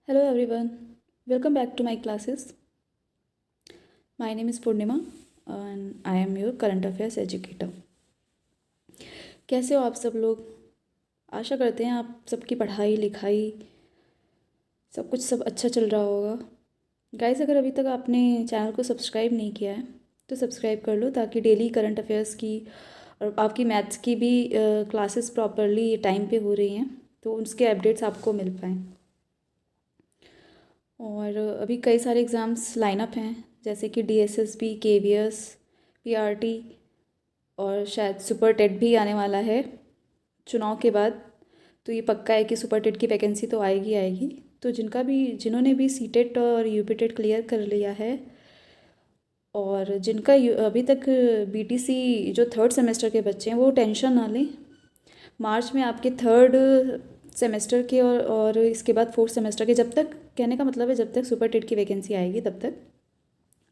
Hello everyone, welcome back to my classes. My name is Purnima and I am your current affairs educator. कैसे हो आप सब लोग? आशा करते हैं आप सबकी पढ़ाई लिखाई सब अच्छा चल रहा होगा। गाइस, अगर अभी तक आपने चैनल को सब्सक्राइब नहीं किया है तो सब्सक्राइब कर लो ताकि डेली करंट अफेयर्स की और आपकी मैथ्स की भी क्लासेस प्रॉपरली टाइम पे हो रही हैं तो उसके अपडेट्स आपको मिल पाएँ। और अभी कई सारे एग्ज़ाम्स लाइनअप हैं जैसे कि डीएसएसबी, केवीएस, पीआरटी और शायद सुपर टेट भी आने वाला है चुनाव के बाद। तो ये पक्का है कि सुपर टेट की वैकेंसी तो आएगी आएगी। तो जिन्होंने भी सी टेट और यूपी टेट क्लियर कर लिया है और जिनका अभी तक बीटीसी जो थर्ड सेमेस्टर के बच्चे हैं वो टेंशन ना लें। मार्च में आपके थर्ड सेमेस्टर के और इसके बाद फोर्थ सेमेस्टर के, जब तक कहने का मतलब है जब तक सुपर टेट की वैकेंसी आएगी तब तक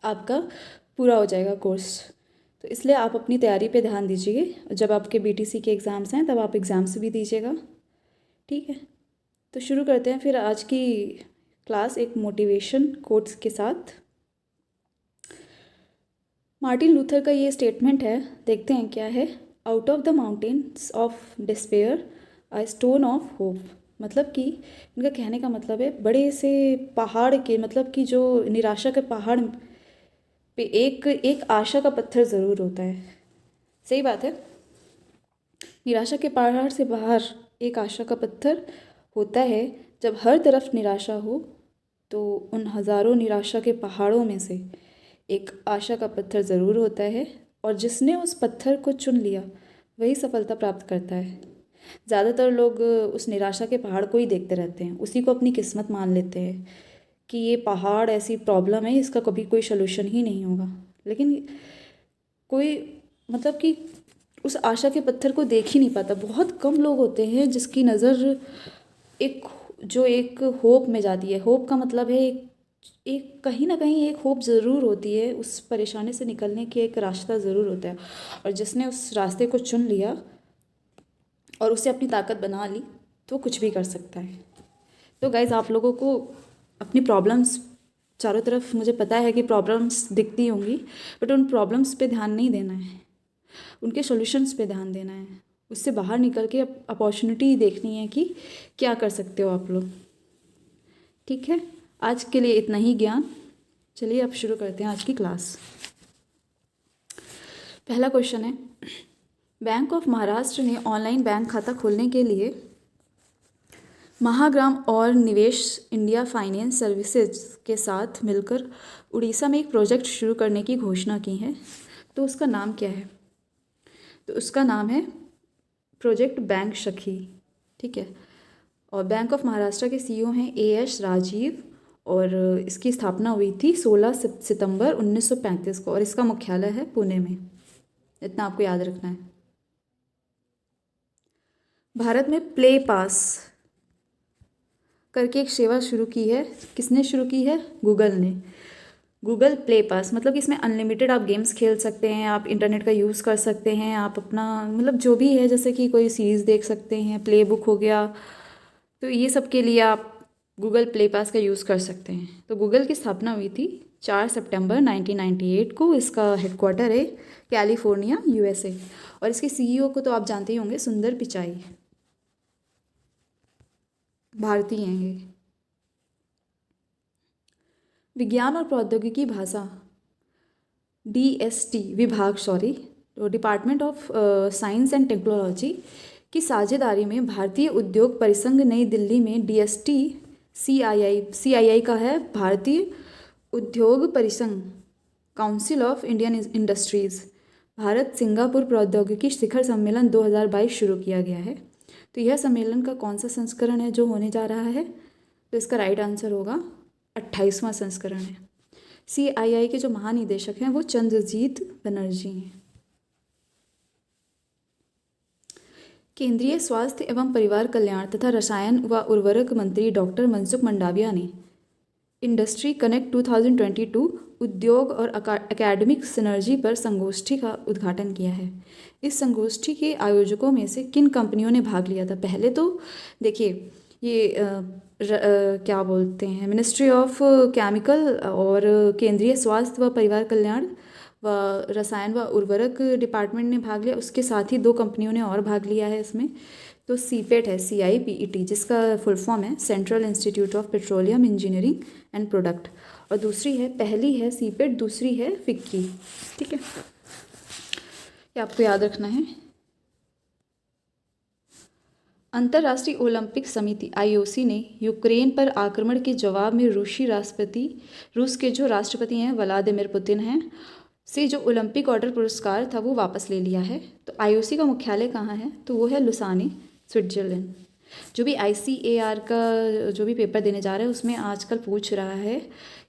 आपका पूरा हो जाएगा कोर्स। तो इसलिए आप अपनी तैयारी पे ध्यान दीजिए। जब आपके बीटीसी के एग्ज़ाम्स हैं तब आप एग्ज़ाम्स भी दीजिएगा, ठीक है। तो शुरू करते हैं फिर आज की क्लास एक मोटिवेशन कोट्स के साथ। मार्टिन लूथर का ये स्टेटमेंट है, देखते हैं क्या है। Out of the mountains of despair a stone of hope. मतलब कि इनका कहने का मतलब है बड़े से पहाड़ के, मतलब कि जो निराशा के पहाड़ पे एक एक आशा का पत्थर ज़रूर होता है। सही बात है, निराशा के पहाड़ से बाहर एक आशा का पत्थर होता है। जब हर तरफ निराशा हो तो उन हज़ारों निराशा के पहाड़ों में से एक आशा का पत्थर ज़रूर होता है और जिसने उस पत्थर को चुन लिया वही सफलता प्राप्त करता है। ज़्यादातर लोग उस निराशा के पहाड़ को ही देखते रहते हैं, उसी को अपनी किस्मत मान लेते हैं कि ये पहाड़ ऐसी प्रॉब्लम है, इसका कभी कोई सलूशन ही नहीं होगा। लेकिन कोई मतलब कि उस आशा के पत्थर को देख ही नहीं पाता। बहुत कम लोग होते हैं जिसकी नज़र एक होप में जाती है। होप का मतलब है एक कहीं ना कहीं एक होप ज़रूर होती है, उस परेशानी से निकलने की एक रास्ता ज़रूर होता है। और जिसने उस रास्ते को चुन लिया और उसे अपनी ताकत बना ली तो कुछ भी कर सकता है। तो गाइज़, आप लोगों को अपनी प्रॉब्लम्स चारों तरफ, मुझे पता है कि प्रॉब्लम्स दिखती होंगी, बट उन प्रॉब्लम्स पे ध्यान नहीं देना है, उनके सॉल्यूशंस पे ध्यान देना है। उससे बाहर निकल के अपॉर्चुनिटी देखनी है कि क्या कर सकते हो आप लोग, ठीक है। आज के लिए इतना ही ज्ञान। चलिए अब शुरू करते हैं आज की क्लास। पहला क्वेश्चन है, बैंक ऑफ महाराष्ट्र ने ऑनलाइन बैंक खाता खोलने के लिए महाग्राम और निवेश इंडिया फाइनेंस सर्विसेज के साथ मिलकर उड़ीसा में एक प्रोजेक्ट शुरू करने की घोषणा की है। तो उसका नाम क्या है? तो उसका नाम है प्रोजेक्ट बैंक सखी, ठीक है। और बैंक ऑफ महाराष्ट्र के सीईओ हैं एएस राजीव और इसकी स्थापना हुई थी 16 सितंबर 1935 को और इसका मुख्यालय है पुणे में। इतना आपको याद रखना है। भारत में प्ले पास करके एक सेवा शुरू की है। किसने शुरू की है? गूगल ने। गूगल प्ले पास मतलब कि इसमें अनलिमिटेड आप गेम्स खेल सकते हैं, आप इंटरनेट का यूज़ कर सकते हैं, आप अपना मतलब जो भी है, जैसे कि कोई सीरीज़ देख सकते हैं, प्ले बुक हो गया, तो ये सब के लिए आप गूगल प्ले पास का यूज़ कर सकते हैं। तो गूगल की स्थापना हुई थी 4 सितंबर 1998 को। इसका हेडक्वार्टर है कैलिफोर्निया, यूएसए। और इसके सीईओ को तो आप जानते ही होंगे, सुंदर पिचाई, भारतीय हैं ये। विज्ञान और प्रौद्योगिकी भाषा डीएसटी विभाग, तो department of science and technology की साझेदारी में भारतीय उद्योग परिसंघ नई दिल्ली में डीएसटी सीआईआई का है भारतीय उद्योग परिसंघ, council of Indian industries, Bharat Singapore प्रौद्योगिकी शिखर सम्मेलन 2022 शुरू किया गया है। तो यह सम्मेलन का कौन सा संस्करण है जो होने जा रहा है? तो इसका राइट आंसर होगा 28वां संस्करण है। सीआईआई के जो महानिदेशक हैं वो चंद्रजीत बनर्जी हैं। केंद्रीय स्वास्थ्य एवं परिवार कल्याण तथा रसायन व उर्वरक मंत्री डॉक्टर मनसुख मंडाविया ने इंडस्ट्री कनेक्ट 2022 उद्योग और एकेडमिक सिनर्जी पर संगोष्ठी का उद्घाटन किया है। इस संगोष्ठी के आयोजकों में से किन कंपनियों ने भाग लिया था? पहले तो देखिए, ये क्या बोलते हैं, मिनिस्ट्री ऑफ केमिकल और केंद्रीय स्वास्थ्य व परिवार कल्याण व रसायन व उर्वरक डिपार्टमेंट ने भाग लिया। उसके साथ ही 2 कंपनियों ने और भाग लिया है इसमें। तो सीपेट है, CIPET, जिसका फुल फॉर्म है central institute of petroleum engineering and product. और दूसरी है, पहली है सीपेट, दूसरी है फिक्की। ठीक है, ये आपको याद रखना है। अंतर्राष्ट्रीय ओलंपिक समिति IOC ने यूक्रेन पर आक्रमण के जवाब में रूस के जो राष्ट्रपति हैं व्लादिमीर पुतिन हैं से जो ओलंपिक ऑर्डर पुरस्कार था वो वापस ले लिया है। तो IOC का मुख्यालय कहाँ है? तो वो है लुसाने, स्विट्जरलैंड। जो भी ICAR का जो भी पेपर देने जा रहा है उसमें आजकल पूछ रहा है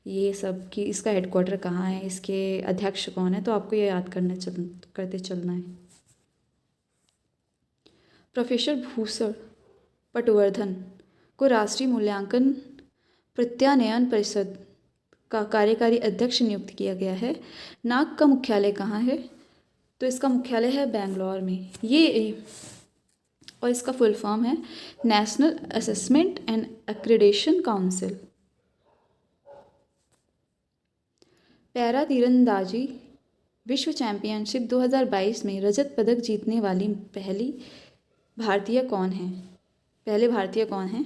ये सब कि इसका हेडक्वार्टर कहाँ है, इसके अध्यक्ष कौन है, तो आपको ये याद करते चलना है। प्रोफेसर भूषण पटवर्धन को राष्ट्रीय मूल्यांकन प्रत्यानयन परिषद का कार्यकारी अध्यक्ष नियुक्त किया गया है। नाक का मुख्यालय कहाँ है? तो इसका मुख्यालय है बेंगलोर में। ये और इसका फुल फॉर्म है national assessment and accreditation council. Para तीरंदाजी विश्व चैंपियनशिप 2022 में रजत पदक जीतने वाली पहले भारतीय कौन हैं?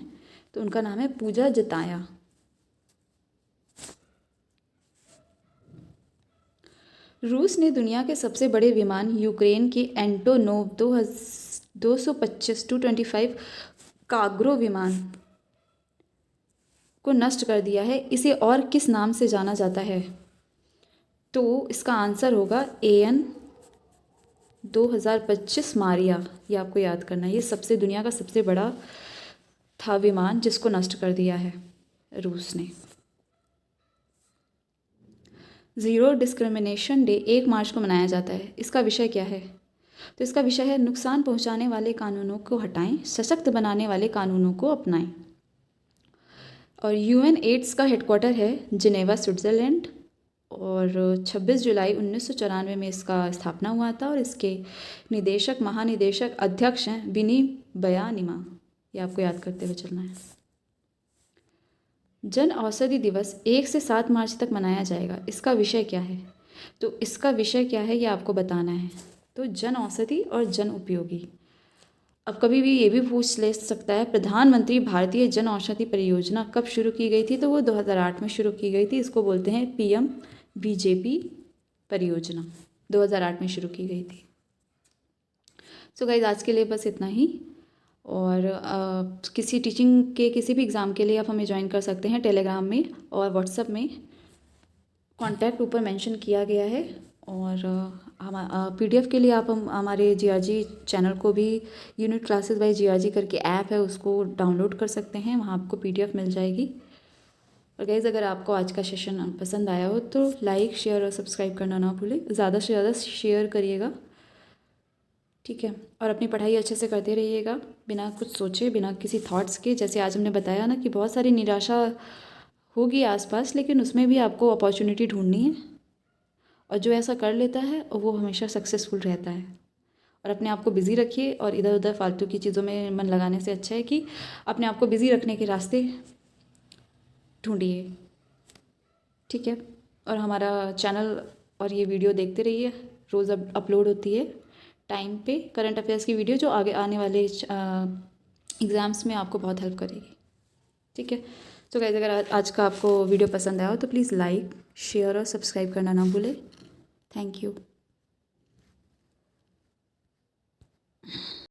तो उनका नाम है पूजा जताया। रूस ने दुनिया के सबसे बड़े विमान यूक्रेन के एंटोनोव 225 कार्गो विमान को नष्ट कर दिया है। इसे और किस नाम से जाना जाता है? तो इसका आंसर होगा AN 2025 मारिया। ये आपको याद करना है। ये दुनिया का सबसे बड़ा था विमान जिसको नष्ट कर दिया है रूस ने। ज़ीरो डिस्क्रिमिनेशन डे 1 मार्च को मनाया जाता है। इसका विषय क्या है? तो इसका विषय है नुकसान पहुंचाने वाले कानूनों को हटाएं, सशक्त बनाने वाले कानूनों को अपनाएं। और UN एड्स का हेडक्वार्टर है जिनेवा, स्विट्ज़रलैंड। और 26 जुलाई 1994 में इसका स्थापना हुआ था। और इसके महानिदेशक अध्यक्ष हैं बिनी बयानिमा। ये आपको याद करते हुए चलना है। जन औषधि दिवस 1 से 7 मार्च तक मनाया जाएगा। इसका विषय क्या है? तो इसका विषय क्या है ये आपको बताना है। तो जन औषधि और जन उपयोगी। अब कभी भी ये भी पूछ ले सकता है प्रधानमंत्री भारतीय जन औषधि परियोजना कब शुरू की गई थी? तो वो 2008 में शुरू की गई थी। इसको बोलते हैं PMBJP परियोजना, 2008 में शुरू की गई थी। सो गाइस, आज के लिए बस इतना ही। और किसी टीचिंग के किसी भी एग्ज़ाम के लिए आप हमें ज्वाइन कर सकते हैं टेलीग्राम में और व्हाट्सएप में। कॉन्टैक्ट ऊपर मेंशन किया गया है। और हम PDF के लिए आप हमारे GRG चैनल को भी यूनिट क्लासेस बाय GRG करके ऐप है उसको डाउनलोड कर सकते हैं, वहाँ आपको PDF मिल जाएगी। और गाइज़, अगर आपको आज का सेशन पसंद आया हो तो लाइक, शेयर और सब्सक्राइब करना ना भूलें। ज़्यादा से ज़्यादा शेयर करिएगा, ठीक है। और अपनी पढ़ाई अच्छे से करते रहिएगा, बिना कुछ सोचे, बिना किसी थॉट्स के। जैसे आज हमने बताया ना कि बहुत सारी निराशा होगी आसपास, लेकिन उसमें भी आपको अपॉर्चुनिटी ढूंढनी है। और जो ऐसा कर लेता है वो हमेशा सक्सेसफुल रहता है। और अपने आप को बिज़ी रखिए। और इधर उधर फालतू की चीज़ों में मन लगाने से अच्छा है कि अपने आप को बिज़ी रखने के रास्ते ढूंढिए, ठीक है। और हमारा चैनल और ये वीडियो देखते रहिए, रोज़ अपलोड होती है टाइम पे करंट अफेयर्स की वीडियो, जो आगे आने वाले एग्ज़ाम्स में आपको बहुत हेल्प करेगी, ठीक है। तो गाइस, अगर आज का आपको वीडियो पसंद आया हो तो प्लीज़ लाइक, शेयर और सब्सक्राइब करना ना भूलें। Thank you.